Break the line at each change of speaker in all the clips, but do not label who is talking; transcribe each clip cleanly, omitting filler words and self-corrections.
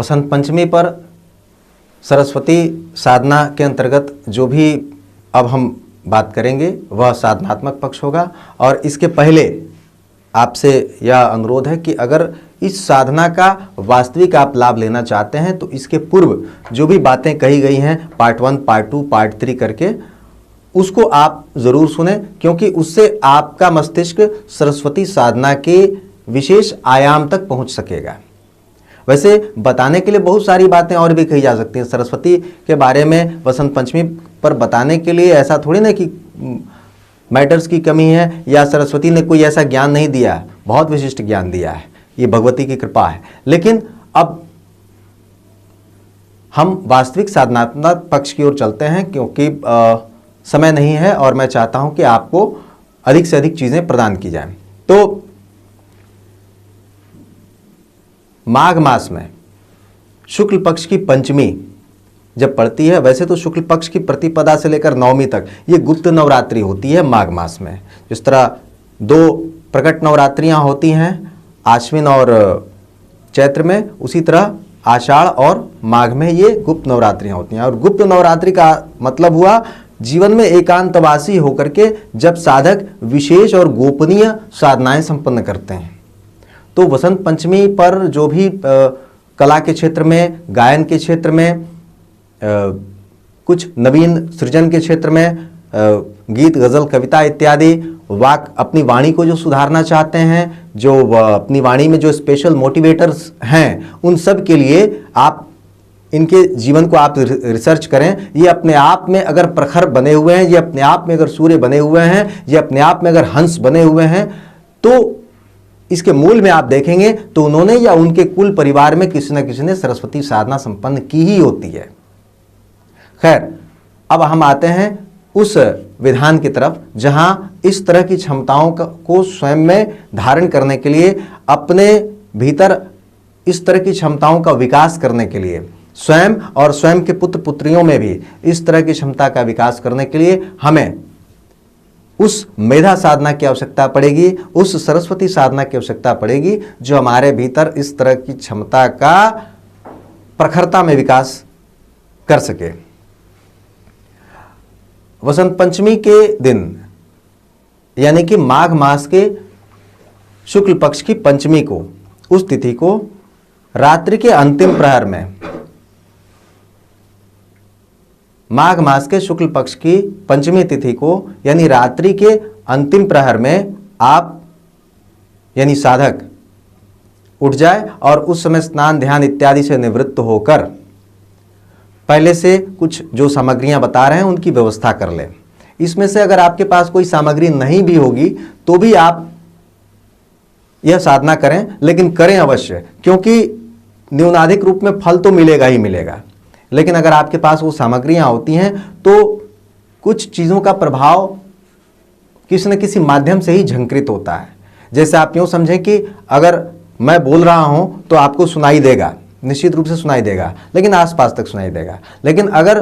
वसंत पंचमी पर सरस्वती साधना के अंतर्गत जो भी अब हम बात करेंगे वह साधनात्मक पक्ष होगा। और इसके पहले आपसे यह अनुरोध है कि अगर इस साधना का वास्तविक आप लाभ लेना चाहते हैं तो इसके पूर्व जो भी बातें कही गई हैं पार्ट 1, पार्ट 2, पार्ट 3 करके उसको आप ज़रूर सुने, क्योंकि उससे आपका मस्तिष्क सरस्वती साधना के विशेष आयाम तक पहुंच सकेगा। वैसे बताने के लिए बहुत सारी बातें और भी कही जा सकती हैं सरस्वती के बारे में। वसंत पंचमी पर बताने के लिए ऐसा थोड़ी ना कि मैटर्स की कमी है या सरस्वती ने कोई ऐसा ज्ञान नहीं दिया है, बहुत विशिष्ट ज्ञान दिया है, ये भगवती की कृपा है। लेकिन अब हम वास्तविक साधनात्मक पक्ष की ओर चलते हैं, क्योंकि समय नहीं है और मैं चाहता हूं कि आपको अधिक से अधिक चीजें प्रदान की जाएं। तो माघ मास में शुक्ल पक्ष की पंचमी जब पड़ती है, वैसे तो शुक्ल पक्ष की प्रतिपदा से लेकर नवमी तक ये गुप्त नवरात्रि होती है माघ मास में। जिस तरह 2 प्रकट नवरात्रियां होती हैं आश्विन और चैत्र में, उसी तरह आषाढ़ और माघ में ये गुप्त नवरात्रियां होती हैं। और गुप्त नवरात्रि का मतलब हुआ जीवन में एकांतवासी होकर के जब साधक विशेष और गोपनीय साधनाएं संपन्न करते हैं। तो वसंत पंचमी पर जो भी कला के क्षेत्र में, गायन के क्षेत्र में, कुछ नवीन सृजन के क्षेत्र में, गीत, गज़ल, कविता इत्यादि, अपनी वाणी को जो सुधारना चाहते हैं, जो अपनी वाणी में जो स्पेशल मोटिवेटर्स हैं, उन सब के लिए आप इनके जीवन को आप रिसर्च करें। ये अपने आप में अगर प्रखर बने हुए हैं, ये अपने आप में अगर सूर्य बने हुए हैं, ये अपने आप में अगर हंस बने हुए हैं, तो इसके मूल में आप देखेंगे तो उन्होंने या उनके कुल परिवार में किसी न किसी ने सरस्वती साधना संपन्न की ही होती है। खैर, अब हम आते हैं उस विधान की तरफ जहां इस तरह की क्षमताओं को स्वयं में धारण करने के लिए, अपने भीतर इस तरह की क्षमताओं का विकास करने के लिए, स्वयं और स्वयं के पुत्र पुत्रियों में भी इस तरह की क्षमता का विकास करने के लिए हमें उस मेधा साधना की आवश्यकता पड़ेगी, उस सरस्वती साधना की आवश्यकता पड़ेगी जो हमारे भीतर इस तरह की क्षमता का प्रखरता में विकास कर सके। वसंत पंचमी के दिन यानी कि माघ मास के शुक्ल पक्ष की पंचमी को, उस तिथि को रात्रि के अंतिम प्रहर में, माघ मास के शुक्ल पक्ष की पंचमी तिथि को यानी रात्रि के अंतिम प्रहर में आप यानी साधक उठ जाए और उस समय स्नान ध्यान इत्यादि से निवृत्त होकर पहले से कुछ जो सामग्रियां बता रहे हैं उनकी व्यवस्था कर लें। इसमें से अगर आपके पास कोई सामग्री नहीं भी होगी तो भी आप यह साधना करें, लेकिन करें अवश्य, क्योंकि न्यूनाधिक रूप में फल तो मिलेगा ही मिलेगा। लेकिन अगर आपके पास वो सामग्रियां होती हैं तो कुछ चीज़ों का प्रभाव किसी न किसी माध्यम से ही झंकृत होता है। जैसे आप यूँ समझें कि अगर मैं बोल रहा हूं तो आपको सुनाई देगा, निश्चित रूप से सुनाई देगा, लेकिन आसपास तक सुनाई देगा। लेकिन अगर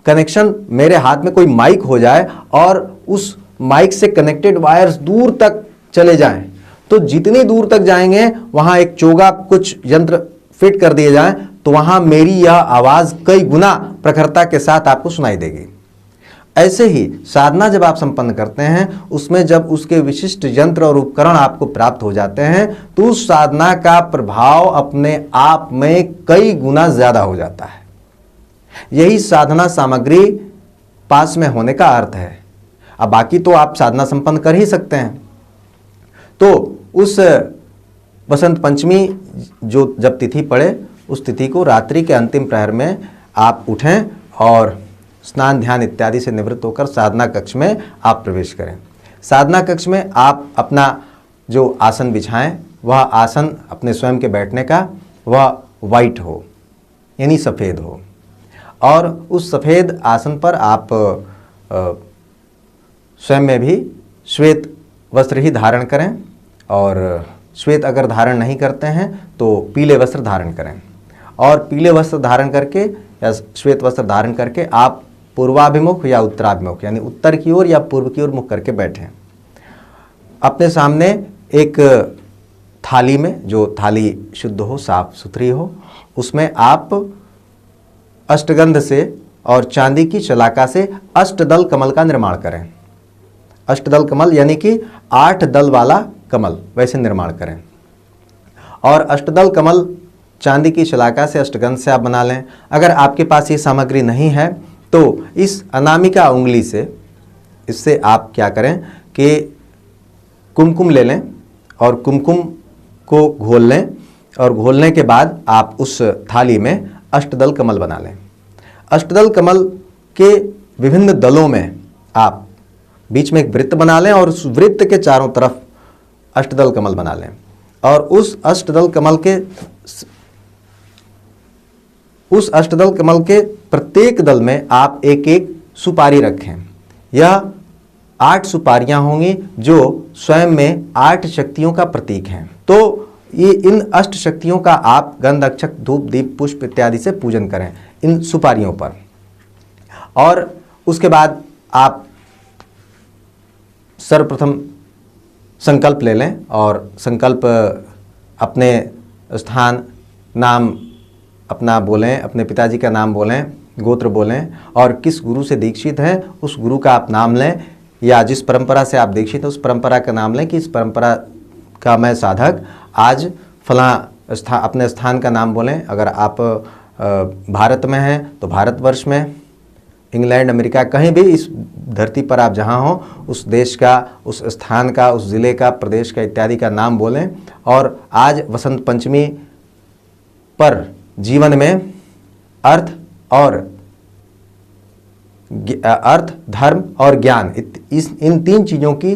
कनेक्शन मेरे हाथ में कोई माइक हो जाए और उस माइक से कनेक्टेड वायर्स दूर तक चले जाएं, तो जितनी दूर तक जाएंगे वहां एक चोगा कुछ यंत्र फिट कर दिए जाएं तो वहां मेरी यह आवाज कई गुना प्रखरता के साथ आपको सुनाई देगी। ऐसे ही साधना जब आप संपन्न करते हैं, उसमें जब उसके विशिष्ट यंत्र और उपकरण आपको प्राप्त हो जाते हैं तो उस साधना का प्रभाव अपने आप में कई गुना ज्यादा हो जाता है। यही साधना सामग्री पास में होने का अर्थ है। अब बाकी तो आप साधना संपन्न कर ही सकते हैं। तो उस वसंत पंचमी जो जब तिथि पड़े, उस तिथि को रात्रि के अंतिम प्रहर में आप उठें और स्नान ध्यान इत्यादि से निवृत्त होकर साधना कक्ष में आप प्रवेश करें। साधना कक्ष में आप अपना जो आसन बिछाएं, वह आसन अपने स्वयं के बैठने का वह वाइट हो यानी सफ़ेद हो, और उस सफ़ेद आसन पर आप स्वयं में भी श्वेत वस्त्र ही धारण करें, और श्वेत अगर धारण नहीं करते हैं तो पीले वस्त्र धारण करें। और पीले वस्त्र धारण करके या श्वेत वस्त्र धारण करके आप पूर्वाभिमुख या उत्तराभिमुख यानी उत्तर की ओर या पूर्व की ओर मुख करके बैठें। अपने सामने एक थाली में, जो थाली शुद्ध हो, साफ सुथरी हो, उसमें आप अष्टगंध से और चांदी की शलाका से अष्टदल कमल का निर्माण करें। अष्टदल कमल यानी कि 8 दल वाला कमल, वैसे निर्माण करें। और अष्टदल कमल चांदी की शलाका से, अष्टगंध से आप बना लें। अगर आपके पास ये सामग्री नहीं है तो इस अनामिका उंगली से, इससे आप क्या करें कि कुमकुम ले लें और कुमकुम को घोल लें, और घोलने के बाद आप उस थाली में अष्टदल कमल बना लें। अष्टदल कमल के विभिन्न दलों में आप बीच में एक वृत्त बना लें और उस वृत्त के चारों तरफ अष्टदल कमल बना लें। और उस अष्टदल कमल के प्रत्येक दल में आप एक एक सुपारी रखें। यह 8 सुपारियां होंगी जो स्वयं में 8 शक्तियों का प्रतीक हैं। तो ये इन अष्ट शक्तियों का आप गंध, अक्षत, धूप, दीप, पुष्प इत्यादि से पूजन करें इन सुपारियों पर। और उसके बाद आप सर्वप्रथम संकल्प ले लें और संकल्प अपने स्थान, नाम अपना बोलें, अपने पिताजी का नाम बोलें, गोत्र बोलें, और किस गुरु से दीक्षित हैं उस गुरु का आप नाम लें, या जिस परंपरा से आप दीक्षित हैं उस परंपरा का नाम लें कि इस परंपरा का मैं साधक आज फलां अपने स्थान का नाम बोलें। अगर आप भारत में हैं तो भारतवर्ष में, इंग्लैंड, अमेरिका, कहीं भी इस धरती पर आप जहाँ हों उस देश का, उस स्थान का, उस ज़िले का, प्रदेश का इत्यादि का नाम बोलें। और आज वसंत पंचमी पर जीवन में अर्थ, धर्म और ज्ञान, इन 3 चीज़ों की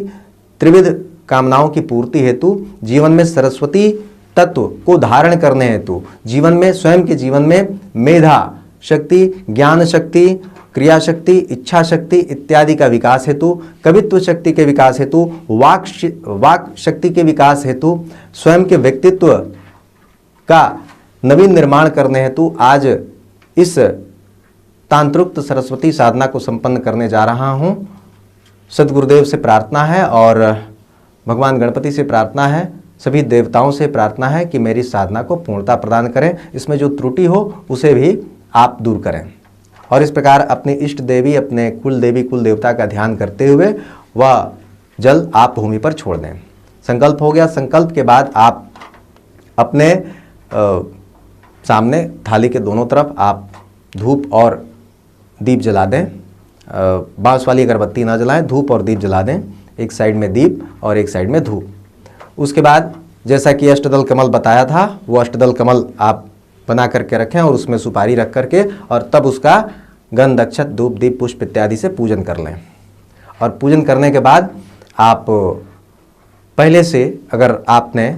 त्रिविध कामनाओं की पूर्ति हेतु, जीवन में सरस्वती तत्व को धारण करने हेतु, जीवन में, स्वयं के जीवन में मेधा शक्ति, ज्ञान शक्ति, क्रिया शक्ति, इच्छा शक्ति इत्यादि का विकास हेतु, कवित्व शक्ति के विकास हेतु, वाक शक्ति के विकास हेतु, स्वयं के व्यक्तित्व का नवीन निर्माण करने हेतु आज इस तांत्रिक सरस्वती साधना को संपन्न करने जा रहा हूँ। सद्गुरुदेव से प्रार्थना है और भगवान गणपति से प्रार्थना है, सभी देवताओं से प्रार्थना है कि मेरी साधना को पूर्णता प्रदान करें। इसमें जो त्रुटि हो उसे भी आप दूर करें। और इस प्रकार अपनी इष्ट देवी, अपने कुल देवी, कुल देवता का ध्यान करते हुए वह जल आप भूमि पर छोड़ दें। संकल्प हो गया। संकल्प के बाद आप अपने सामने थाली के दोनों तरफ आप धूप और दीप जला दें। बांस वाली अगरबत्ती ना जलाएं, धूप और दीप जला दें। एक साइड में दीप और एक साइड में धूप। उसके बाद जैसा कि अष्टदल कमल बताया था, वो अष्टदल कमल आप बना करके रखें और उसमें सुपारी रख करके, और तब उसका गंध, अक्षत, धूप, दीप, पुष्प इत्यादि से पूजन कर लें। और पूजन करने के बाद आप पहले से अगर आपने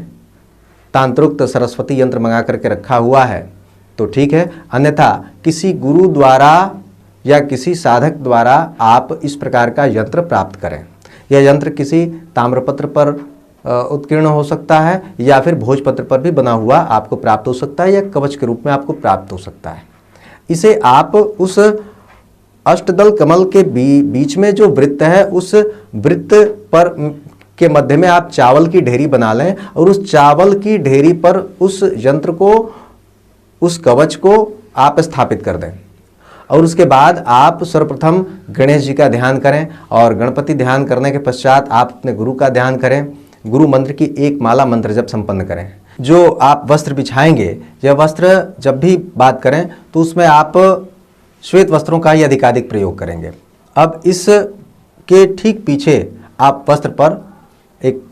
तांत्रिक सरस्वती यंत्र मंगा करके रखा हुआ है तो ठीक है, अन्यथा किसी गुरु द्वारा या किसी साधक द्वारा आप इस प्रकार का यंत्र प्राप्त करें। यह यंत्र किसी ताम्रपत्र पर उत्कीर्ण हो सकता है या फिर भोजपत्र पर भी बना हुआ आपको प्राप्त हो सकता है, या कवच के रूप में आपको प्राप्त हो सकता है। इसे आप उस अष्टदल कमल के बीच में जो वृत्त है, उस वृत्त पर के मध्य में आप चावल की ढेरी बना लें और उस चावल की ढेरी पर उस यंत्र को, उस कवच को आप स्थापित कर दें। और उसके बाद आप सर्वप्रथम गणेश जी का ध्यान करें और गणपति ध्यान करने के पश्चात आप अपने गुरु का ध्यान करें। गुरु मंत्र की एक माला मंत्र जब संपन्न करें। जो आप वस्त्र बिछाएंगे, यह वस्त्र जब भी बात करें तो उसमें आप श्वेत वस्त्रों का ही अधिकाधिक प्रयोग करेंगे। अब इसके ठीक पीछे आप वस्त्र पर एक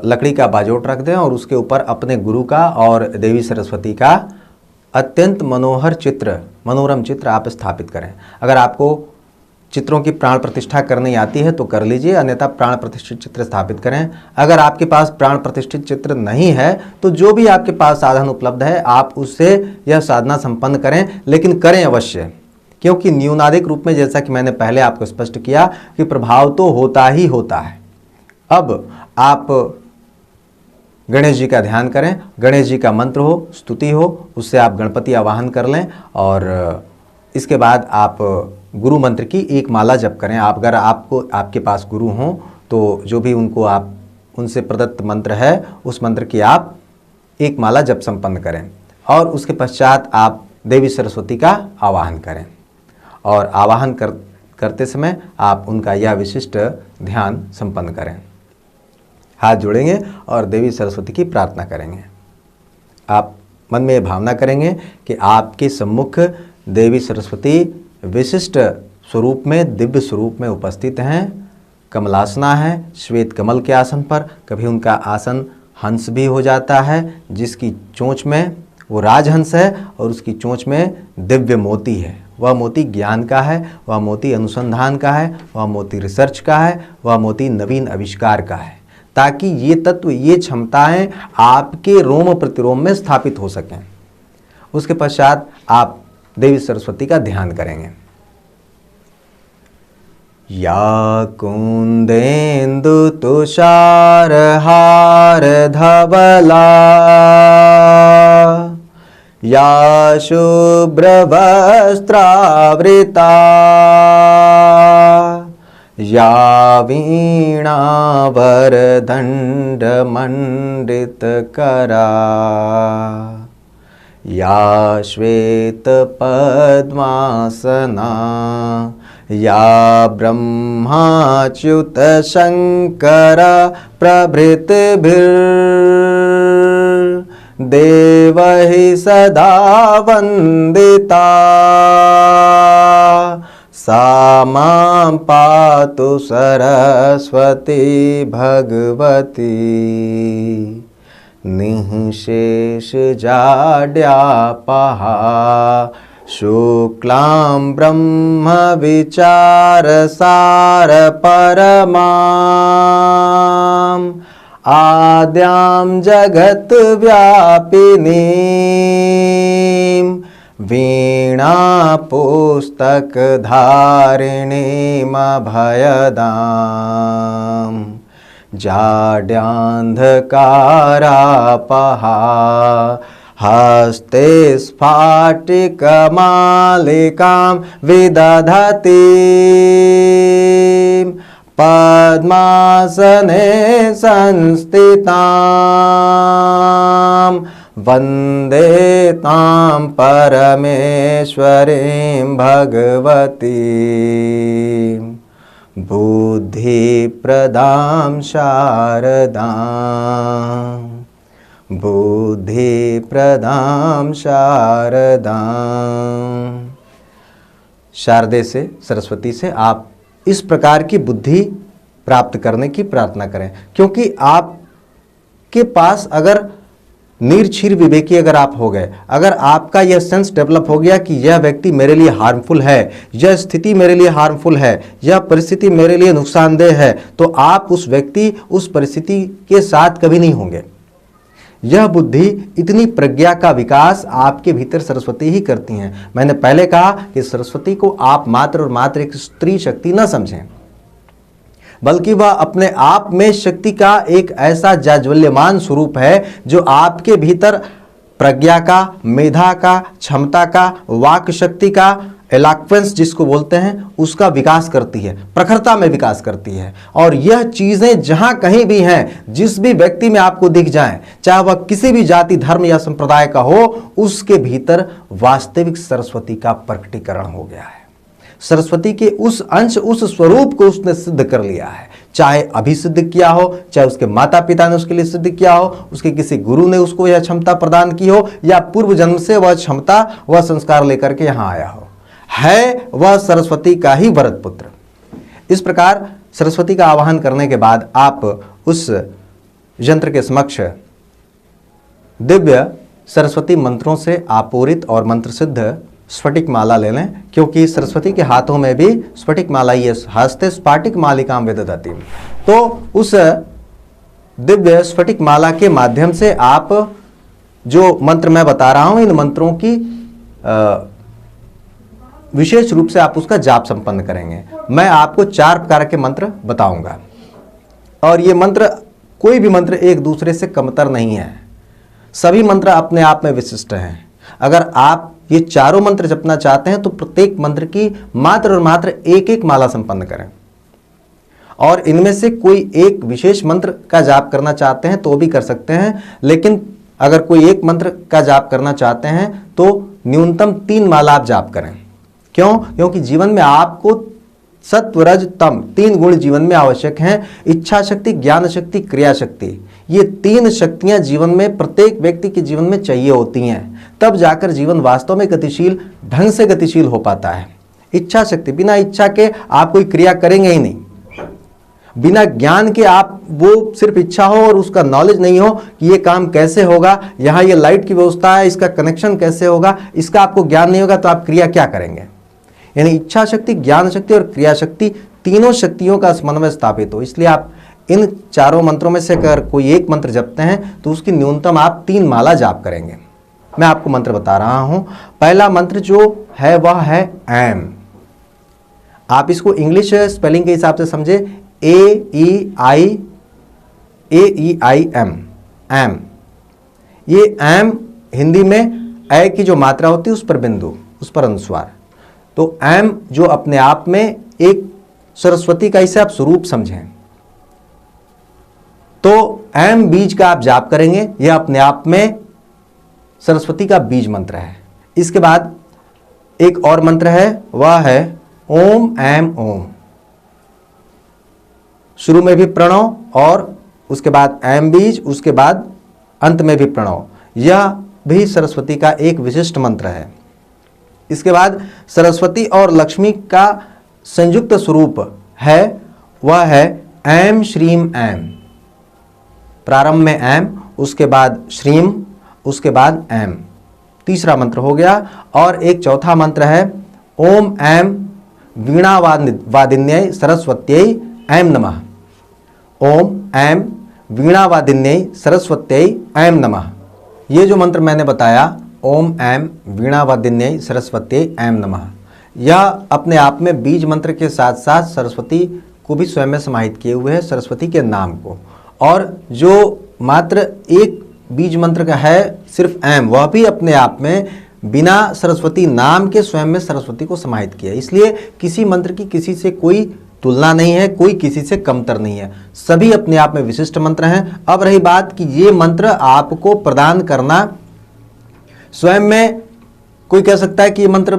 लकड़ी का बाजोट रख दें और उसके ऊपर अपने गुरु का और देवी सरस्वती का अत्यंत मनोहर चित्र, मनोरम चित्र आप स्थापित करें। अगर आपको चित्रों की प्राण प्रतिष्ठा करनी आती है तो कर लीजिए, अन्यथा प्राण प्रतिष्ठित चित्र स्थापित करें। अगर आपके पास प्राण प्रतिष्ठित चित्र नहीं है तो जो भी आपके पास साधन उपलब्ध है आप उससे यह साधना संपन्न करें, लेकिन करें अवश्य, क्योंकि न्यूनाधिक रूप में, जैसा कि मैंने पहले आपको स्पष्ट किया, कि प्रभाव तो होता ही होता है। अब आप गणेश जी का ध्यान करें, गणेश जी का मंत्र हो, स्तुति हो, उससे आप गणपति आवाहन कर लें और इसके बाद आप गुरु मंत्र की एक माला जप करें। आप अगर आपके पास गुरु हों तो जो भी उनको आप उनसे प्रदत्त मंत्र है उस मंत्र की आप एक माला जप संपन्न करें। और उसके पश्चात आप देवी सरस्वती का आवाहन करें और आवाहन करते समय आप उनका यह विशिष्ट ध्यान संपन्न करें। हाथ जोड़ेंगे और देवी सरस्वती की प्रार्थना करेंगे। आप मन में ये भावना करेंगे कि आपके सम्मुख देवी सरस्वती विशिष्ट स्वरूप में, दिव्य स्वरूप में उपस्थित हैं। कमलासना है, श्वेत कमल के आसन पर। कभी उनका आसन हंस भी हो जाता है, जिसकी चोंच में वो राजहंस है और उसकी चोंच में दिव्य मोती है। वह मोती ज्ञान का है, वह मोती अनुसंधान का है, वह मोती रिसर्च का है, वह मोती नवीन आविष्कार का है, ताकि ये तत्व, ये क्षमताएं आपके रोम प्रतिरोम में स्थापित हो सकें। उसके पश्चात आप देवी सरस्वती का ध्यान करेंगे। या कुंदेन्दु तुषार हार धवला, या शुभ्र वस्त्रावृता, या वीणा वरदंड मंडित करा, या श्वेत पद्मासना, या ब्रह्माच्युत शंकर प्रभृतिभिर्देवैः सदा वंदिता, सा मां पातु सरस्वती भगवती, निःशेष जाड्यापहा, शुक्लां ब्रह्म विचार सार परमां, आद्यां जगत व्यापिनीं, वीणा पुस्तक धारिणीमभयदां, जाड्यान्धकारापहा, हस्ते स्फाटिकमालिकां विदधतीं, पद्मासने संस्थितां, वन्दे तां परमेश्वरीं भगवतीं, बुद्धिप्रदां शारदां, बुद्धिप्रदां शारदां। शारदे से, सरस्वती से आप इस प्रकार की बुद्धि प्राप्त करने की प्रार्थना करें, क्योंकि आपके पास अगर निर्क्षीर विवेकी अगर आप हो गए, अगर आपका यह सेंस डेवलप हो गया कि यह व्यक्ति मेरे लिए हार्मफुल है, यह स्थिति मेरे लिए हार्मफुल है, यह परिस्थिति मेरे लिए नुकसानदेह है, तो आप उस व्यक्ति, उस परिस्थिति के साथ कभी नहीं होंगे। यह बुद्धि, इतनी प्रज्ञा का विकास आपके भीतर सरस्वती ही करती हैं। मैंने पहले कहा कि सरस्वती को आप मात्र और मात्र एक स्त्री शक्ति न समझें, बल्कि वह अपने आप में शक्ति का एक ऐसा जाज्वल्यमान स्वरूप है जो आपके भीतर प्रज्ञा का, मेधा का, क्षमता का, वाक शक्ति का, एलॉक्वेंस जिसको बोलते हैं, उसका विकास करती है, प्रखरता में विकास करती है। और यह चीजें जहां कहीं भी हैं, जिस भी व्यक्ति में आपको दिख जाएं, चाहे वह किसी भी जाति, धर्म या संप्रदाय का हो, उसके भीतर वास्तविक सरस्वती का प्रकटीकरण हो गया है। सरस्वती के उस अंश, उस स्वरूप को उसने सिद्ध कर लिया है। चाहे अभी सिद्ध किया हो, चाहे उसके माता पिता ने उसके लिए सिद्ध किया हो, उसके किसी गुरु ने उसको यह क्षमता प्रदान की हो, या पूर्व जन्म से वह क्षमता, वह संस्कार लेकर के यहां आया हो, है वह सरस्वती का ही वरद पुत्र। इस प्रकार सरस्वती का आवाहन करने के बाद आप उस यंत्र के समक्ष दिव्य सरस्वती मंत्रों से आपूरित और मंत्र सिद्ध स्फटिक माला ले लें, क्योंकि सरस्वती के हाथों में भी स्फटिक माला ही है। हस्ते स्फटिक मालिकां विदधती। तो उस दिव्य स्फटिक माला के माध्यम से आप जो मंत्र मैं बता रहा हूं, इन मंत्रों की विशेष रूप से आप उसका जाप संपन्न करेंगे। मैं आपको 4 प्रकार के मंत्र बताऊंगा, और ये मंत्र, कोई भी मंत्र एक दूसरे से कमतर नहीं है। सभी मंत्र अपने आप में विशिष्ट हैं। अगर आप ये चारों मंत्र जपना चाहते हैं तो प्रत्येक मंत्र की मात्र और मात्र एक एक माला संपन्न करें, और इनमें से कोई एक विशेष मंत्र का जाप करना चाहते हैं तो भी कर सकते हैं। लेकिन अगर कोई एक मंत्र का जाप करना चाहते हैं तो न्यूनतम 3 माला आप जाप करें। क्यों? क्योंकि जीवन में आपको सत्व रज तम 3 गुण जीवन में आवश्यक हैं। इच्छा शक्ति, ज्ञान शक्ति, क्रिया शक्ति, ये 3 शक्तियां जीवन में प्रत्येक व्यक्ति के जीवन में चाहिए होती हैं, तब जाकर जीवन वास्तव में गतिशील ढंग से गतिशील हो पाता है। इच्छा शक्ति, बिना इच्छा के आप कोई क्रिया करेंगे ही नहीं। बिना ज्ञान के आप, वो सिर्फ इच्छा हो और उसका नॉलेज नहीं हो कि ये काम कैसे होगा, यहाँ ये लाइट की व्यवस्था है, इसका कनेक्शन कैसे होगा, इसका आपको ज्ञान नहीं होगा तो आप क्रिया क्या करेंगे। यानी इच्छा शक्ति, ज्ञान शक्ति और क्रिया शक्ति, तीनों शक्तियों का समन्वय स्थापित हो। इसलिए आप इन चारों मंत्रों में से अगर कोई एक मंत्र जपते हैं तो उसकी न्यूनतम आप 3 माला जाप करेंगे। मैं आपको मंत्र बता रहा हूं। पहला मंत्र जो है वह है एम। आप इसको इंग्लिश स्पेलिंग के हिसाब से समझे, AEI एम, एम। ये एम हिंदी में ए की जो मात्रा होती है उस पर बिंदु, उस पर अनुस्वार। तो एम जो अपने आप में एक सरस्वती का इसे आप स्वरूप समझें, तो एम बीज का आप जाप करेंगे। यह अपने आप में सरस्वती का बीज मंत्र है। इसके बाद एक और मंत्र है, वह है ओम एम ओम। शुरू में भी प्रणव और उसके बाद एम बीज, उसके बाद अंत में भी प्रणव। यह भी सरस्वती का एक विशिष्ट मंत्र है। इसके बाद सरस्वती और लक्ष्मी का संयुक्त स्वरूप है, वह है एम श्रीम एम। प्रारंभ में एम, उसके बाद श्रीम, उसके बाद एम। तीसरा मंत्र हो गया। और एक चौथा मंत्र है ओम एम वीणा वादिन्यै सरस्वत्यै एम नमः। ओम एम वीणा वादिन्यै सरस्वत्यै एम नमः। ये जो मंत्र मैंने बताया, ओम एम वीणा वादिन्यै सरस्वत्यै एम नमः, यह अपने आप में बीज मंत्र के साथ साथ सरस्वती को भी स्वयं में समाहित किए हुए है, सरस्वती के नाम को। और जो मात्र एक बीज मंत्र का है सिर्फ एम, वह भी अपने आप में बिना सरस्वती नाम के स्वयं में सरस्वती को समाहित किया। इसलिए किसी मंत्र की किसी से कोई तुलना नहीं है, कोई किसी से कमतर नहीं है, सभी अपने आप में विशिष्ट मंत्र हैं। अब रही बात कि ये मंत्र आपको प्रदान करना, स्वयं में कोई कह सकता है कि ये मंत्र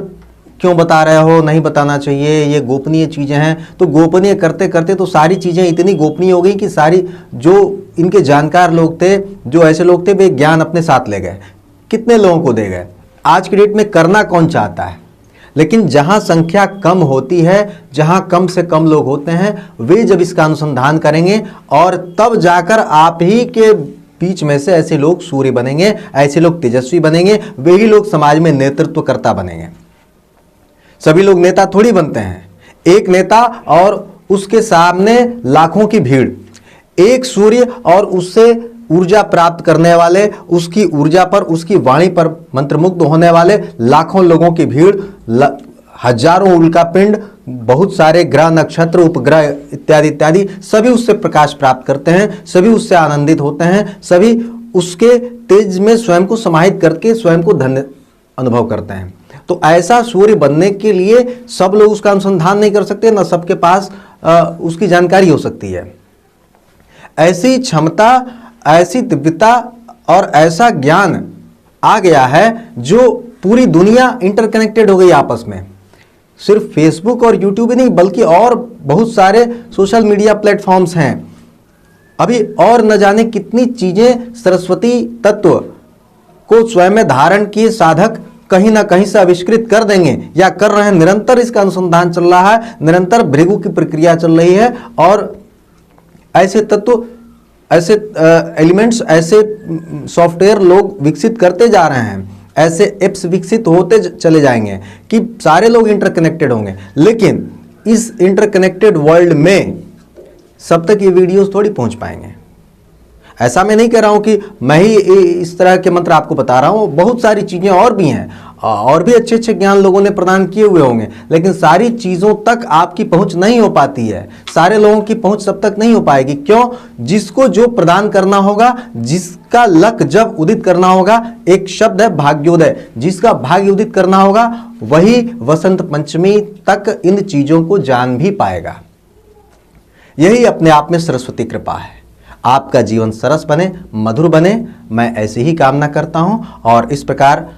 क्यों बता रहे हो, नहीं बताना चाहिए, ये गोपनीय चीज़ें हैं। तो गोपनीय करते करते तो सारी चीज़ें इतनी गोपनीय हो गई कि सारी जो इनके जानकार लोग थे, जो ऐसे लोग थे, वे ज्ञान अपने साथ ले गए। कितने लोगों को दे गए। आज की डेट में करना कौन चाहता है, लेकिन जहां संख्या कम होती है, जहां कम से कम लोग होते हैं, वे जब इसका अनुसंधान करेंगे और तब जाकर आप ही के बीच में से ऐसे लोग सूर्य बनेंगे, ऐसे लोग तेजस्वी बनेंगे, वही लोग समाज में नेतृत्वकर्ता बनेंगे। सभी लोग नेता थोड़ी बनते हैं। एक नेता और उसके सामने लाखों की भीड़, एक सूर्य और उससे ऊर्जा प्राप्त करने वाले, उसकी ऊर्जा पर, उसकी वाणी पर मंत्रमुग्ध होने वाले लाखों लोगों की भीड़, हजारों उल्कापिंड, बहुत सारे ग्रह, नक्षत्र, उपग्रह इत्यादि इत्यादि, सभी उससे प्रकाश प्राप्त करते हैं, सभी उससे आनंदित होते हैं, सभी उसके तेज में स्वयं को समाहित करके स्वयं को धन्य अनुभव करते हैं। तो ऐसा सूर्य बनने के लिए सब लोग उसका अनुसंधान नहीं कर सकते, न सबके पास उसकी जानकारी हो सकती है। ऐसी क्षमता, ऐसी दिव्यता और ऐसा ज्ञान आ गया है जो पूरी दुनिया इंटरकनेक्टेड हो गई आपस में। सिर्फ फेसबुक और यूट्यूब ही नहीं, बल्कि और बहुत सारे सोशल मीडिया प्लेटफॉर्म्स हैं। अभी और न जाने कितनी चीजें सरस्वती तत्व को स्वयं में धारण किए साधक कहीं ना कहीं से आविष्कृत कर देंगे या कर रहे हैं। निरंतर इसका अनुसंधान चल रहा है, निरंतर भृगु की प्रक्रिया चल रही है और ऐसे तत्व, ऐसे एलिमेंट्स, ऐसे सॉफ्टवेयर लोग विकसित करते जा रहे हैं, ऐसे एप्स विकसित होते चले जाएंगे कि सारे लोग इंटरकनेक्टेड होंगे। लेकिन इस इंटरकनेक्टेड वर्ल्ड में सब तक ये वीडियोस थोड़ी पहुंच पाएंगे। ऐसा मैं नहीं कह रहा हूं कि मैं ही इस तरह के मंत्र आपको बता रहा हूं, बहुत सारी चीजें और भी हैं, और भी अच्छे अच्छे ज्ञान लोगों ने प्रदान किए हुए होंगे, लेकिन सारी चीजों तक आपकी पहुंच नहीं हो पाती है, सारे लोगों की पहुंच सब तक नहीं हो पाएगी। क्यों? जिसको जो प्रदान करना होगा, जिसका लक जब उदित करना होगा, एक शब्द है भाग्योदय, जिसका भाग्य उदित करना होगा वही वसंत पंचमी तक इन चीजों को जान भी पाएगा। यही अपने आप में सरस्वती कृपा है। आपका जीवन सरस बने, मधुर बने, मैं ऐसी ही कामना करता हूँ। और इस प्रकार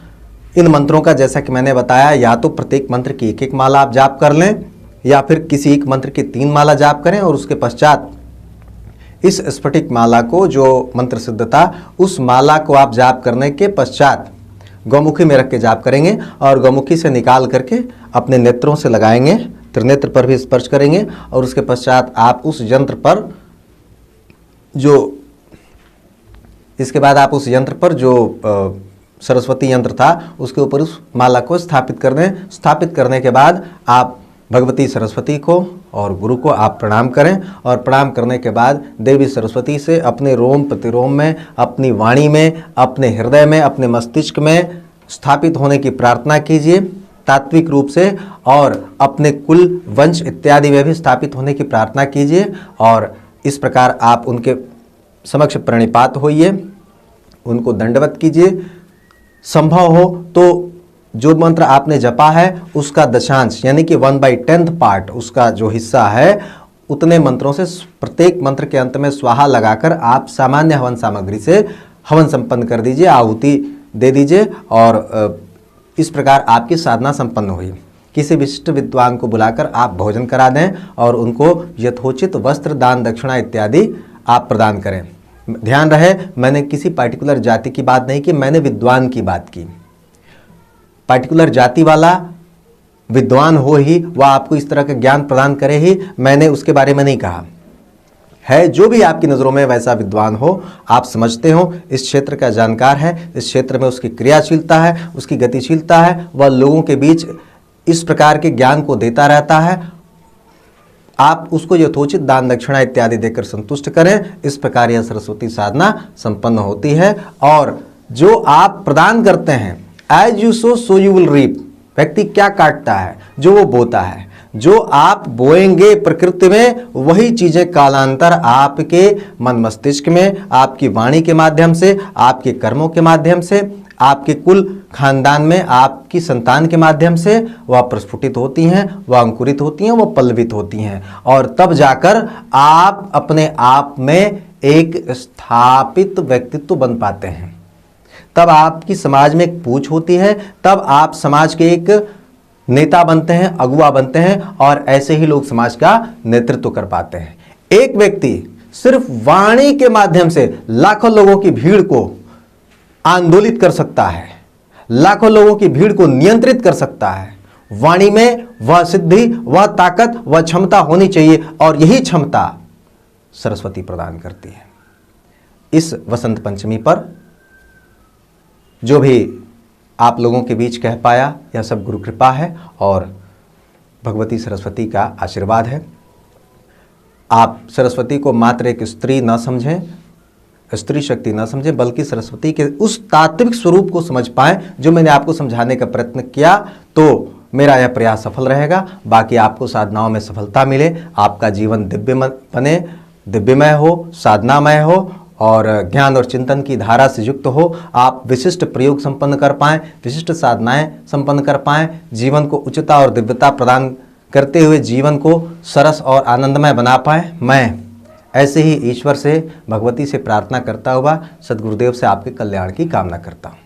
इन मंत्रों का जैसा कि मैंने बताया, या तो प्रत्येक मंत्र की एक एक माला आप जाप कर लें, या फिर किसी एक मंत्र की 3 माला जाप करें, और उसके पश्चात इस स्फटिक माला को, जो मंत्र सिद्ध था, उस माला को आप जाप करने के पश्चात गौमुखी में रख के जाप करेंगे, और गौमुखी से निकाल करके अपने नेत्रों से लगाएंगे, त्रिनेत्र पर भी स्पर्श करेंगे, और उसके पश्चात आप उस यंत्र पर जो सरस्वती यंत्र था उसके ऊपर उस माला को स्थापित कर दें। स्थापित करने के बाद आप भगवती सरस्वती को और गुरु को आप प्रणाम करें, और प्रणाम करने के बाद देवी सरस्वती से अपने रोम प्रतिरोम में, अपनी वाणी में, अपने हृदय में, अपने मस्तिष्क में स्थापित होने की प्रार्थना कीजिए तात्विक रूप से, और अपने कुल वंश इत्यादि में भी स्थापित होने की प्रार्थना कीजिए। और इस प्रकार आप उनके समक्ष प्रणिपात होइए, उनको दंडवत कीजिए। संभव हो तो जो मंत्र आपने जपा है उसका दशांश यानी कि 1/10 पार्ट, उसका जो हिस्सा है, उतने मंत्रों से प्रत्येक मंत्र के अंत में स्वाहा लगाकर आप सामान्य हवन सामग्री से हवन संपन्न कर दीजिए, आहुति दे दीजिए, और इस प्रकार आपकी साधना संपन्न हुई। किसी विशिष्ट विद्वान को बुलाकर आप भोजन करा दें, और उनको यथोचित वस्त्र, दान, दक्षिणा इत्यादि आप प्रदान करें। ध्यान रहे, मैंने किसी पार्टिकुलर जाति की बात नहीं की, मैंने विद्वान की बात की। पार्टिकुलर जाति वाला विद्वान हो ही, वह आपको इस तरह का ज्ञान प्रदान करे ही, मैंने उसके बारे में नहीं कहा है। जो भी आपकी नज़रों में वैसा विद्वान हो, आप समझते हो, इस क्षेत्र का जानकार है, इस क्षेत्र में उसकी क्रियाशीलता है, उसकी गतिशीलता है, वह लोगों के बीच इस प्रकार के ज्ञान को देता रहता है, आप उसको यथोचित दान दक्षिणा इत्यादि देकर संतुष्ट करें। इस प्रकार यह सरस्वती साधना संपन्न होती है। और जो आप प्रदान करते हैं, as you sow so you will reap, व्यक्ति क्या काटता है जो वो बोता है। जो आप बोएंगे प्रकृति में, वही चीजें कालांतर आपके मन मस्तिष्क में, आपकी वाणी के माध्यम से, आपके कर्मों के माध्यम से, आपके कुल खानदान में, आपकी संतान के माध्यम से वह प्रस्फुटित होती हैं, वह अंकुरित होती हैं, वह पल्लवित होती हैं, और तब जाकर आप अपने आप में एक स्थापित व्यक्तित्व बन पाते हैं। तब आपकी समाज में एक पूछ होती है, तब आप समाज के एक नेता बनते हैं, अगुवा बनते हैं, और ऐसे ही लोग समाज का नेतृत्व कर पाते हैं। एक व्यक्ति सिर्फ वाणी के माध्यम से लाखों लोगों की भीड़ को आंदोलित कर सकता है, लाखों लोगों की भीड़ को नियंत्रित कर सकता है। वाणी में वह सिद्धि, वह ताकत, वह क्षमता होनी चाहिए, और यही क्षमता सरस्वती प्रदान करती है। इस वसंत पंचमी पर जो भी आप लोगों के बीच कह पाया, यह सब गुरु कृपा है और भगवती सरस्वती का आशीर्वाद है। आप सरस्वती को मात्र एक स्त्री न समझें, स्त्री शक्ति न समझें, बल्कि सरस्वती के उस तात्विक स्वरूप को समझ पाएं जो मैंने आपको समझाने का प्रयत्न किया, तो मेरा यह प्रयास सफल रहेगा। बाकी आपको साधनाओं में सफलता मिले, आपका जीवन दिव्य बने, दिव्यमय हो, साधनामय हो, और ज्ञान और चिंतन की धारा से युक्त हो। आप विशिष्ट प्रयोग संपन्न कर पाएं, विशिष्ट साधनाएं संपन्न कर पाएं, जीवन को उच्चता और दिव्यता प्रदान करते हुए जीवन को सरस और आनंदमय बना पाएं। मैं ऐसे ही ईश्वर से, भगवती से प्रार्थना करता हुआ सद्गुरुदेव से आपके कल्याण की कामना करता हूँ।